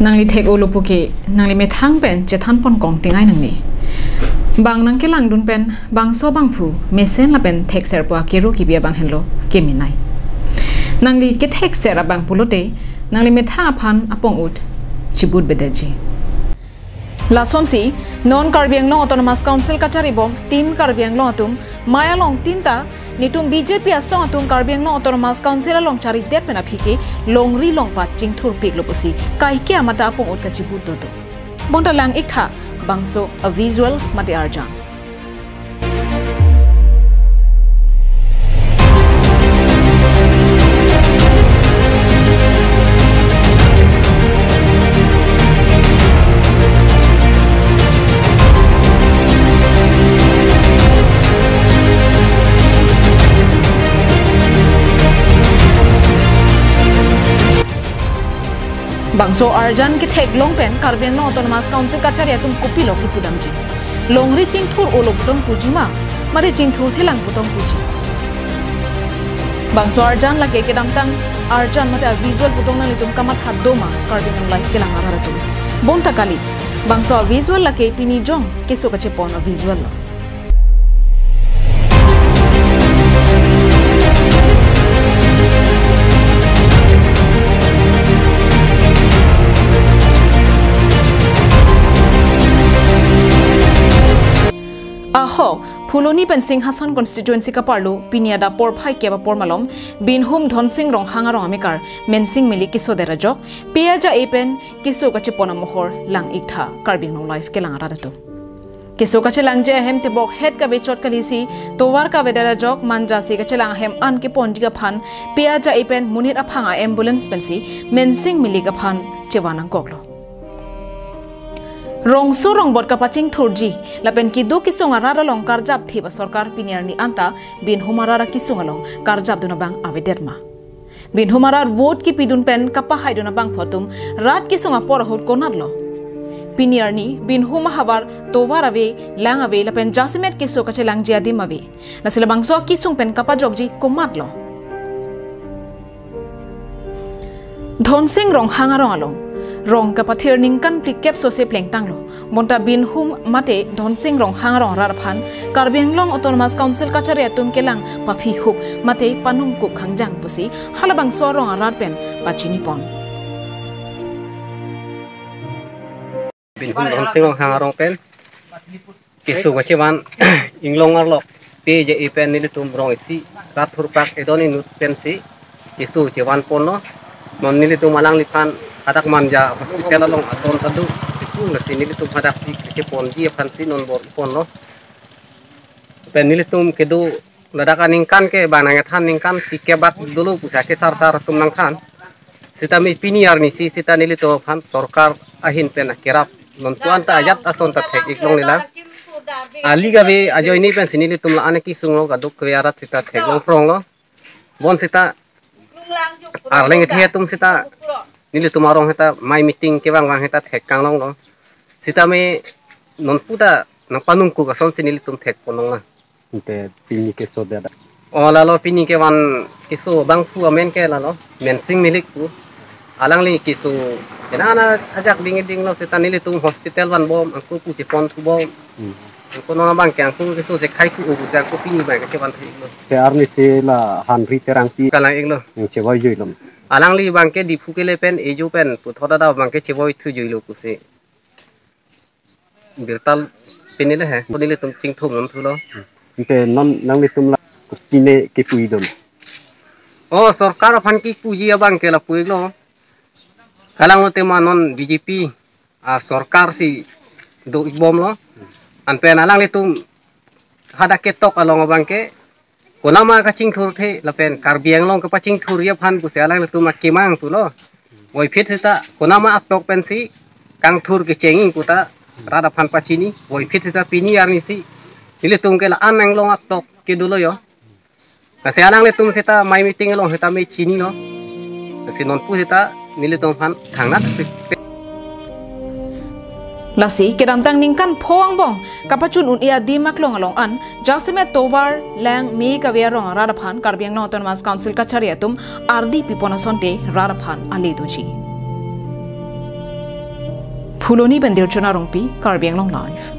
nangli thek ulupuki nangli me thang pen che than pon kong tingai nangni bang nang ke lang dun pen bang so bang phu mesen la pen thek ser po ke ru ki bia bang henlo ke minai nangli ke thek ser bang pulote nangli me tha phan apong ut chibut bedeji Lasonsi non Karbiang Long Autonomous Council kachari bom team Karbiang Long atum maya long tinta nitum BJP asong atum Karbiang Long Autonomous Council long chari det pena phike long ri long pat jing thur pik loposi kai ke amata apong ut kachibut do bonta lang ikha bangso a visual mate arjan Bangso Arjan ke thek long pen Karbiang Long Autonomous Council kachari atum kopi lo ki pudamji longri ching thur olok tom pujima made ching thur thelang putom puji Bangso Arjan la ke damtang Arjan mate visual putong na litum kamat hadoma Karbiang life ke lang araratum bonta kali Bangso visual la ke pini jong ke so kache pon visual lo Aho, Puloni Pensing Hasan constituency ka parlo piniada por phai ke ba por malom binhum dhonsing rong hanga rong amikar mensing mili kiso dera jok piaja epen kiso ka chepona mohor lang iktha Karbiang Long life ke lang aradato kiso ka chelang je hem te bok het ka be chot kalisi towar ka vedera jok manja si ka chelang hem an ke ponji ka phan piaja epen munit aphanga ambulance pensi mensing mili ka phan chewanang koklo Rong so rong bot kapaching thurji lapen ki do kisong arara long karjab thiba sarkar piniar ni anta bin humarara kisong along karjab duna bang avedetma bin humarar vote ki pidun pen kapa haiduna bang photum rat kisong apor hot konadlo piniar ni bin huma habar tovar ave lang ave lapen jasimet kiso kache lang jiadim ave nasila bang so kisong pen kapa jogji komadlo dhonsing rong hangarong along rong kapathir ningkan plikep sose pleng tanglo monta bin hum mate dhonsing rong hangrong rarphan Karbiang Long Autonomous Council kachari atum kelang paphi hup mate panung ku khangjang pusi halabang so rong ararpen pachini pon bin hum dhonsing rong hangrong pen kisu gachewan inglong arlok pe je ipen nilitum rong isi rathur pak edoni nut pensi kisu jewan pono non nilitum malang lipan adak manja hospital long aton tadu sikung na sinilitum hadak si kechepon gi fansi non bor pon no pen nilitum kedu ladaka ningkan ke banang than ningkan tikebat dulu pusa ke sar tum nang than sitami piniar ni si sita nilitum han sarkar ahin pen kerap non tuan ta ajat ason ta thek iklong nila ali gabe ajoy ni pen sinilitum la aneki sungo gaduk kwiarat sita thek long prong lo bon sita arleng thetum sita nili tumarong heta mai meeting ke bang heta thek kang long long sita me non puta nang panungku ka son sinili tum thek ponong na te pini ke so da o la lo pini ke wan kisu bang fu amen ke la lo mensing milik pu alang li kisu enana ajak ding ding lo sita nili tum hospital wan bom angku pu ti pon tu bom ko no bang ke angku kisu je khai tu u ja ko pini ba ke chewan thik lo te arni se la han ri terang pi kala ik lo che wai joi lom alang li bangke di fukile pen eju pen puthoda da bangke cheboi thu joilo kuse birtal penile he podile tum ching thum lam thulo te non nang ni tum la tine ke pui dom o sarkar phan ki puji bangke la pui lo kalang te manon BJP a sarkar si do bom lo an pen alang li tum hada ke tok along bangke Konama kacing thur the lapen Karbiang Long ka paching thur ya phan puse alang tu makimang tu lo oi fit sita konama atok pensi kang thur ke chenging puta rada phan pachini oi fit sita pini arni si ile tum ke la anang long atok ke dulo yo ase alang le tum sita mai meeting long sita me chini no ase non pu sita nile tum phan thangna Lasi kedamtang ningkan phoang bong kapachun un ia di maklong along an jasime tovar lang me ka verong radaphan Karbiang Long Autonomous Council kachari atum ardi pipona sonte radaphan ali doji Phuloni bandir chuna rongpi Karbi Anglong Live.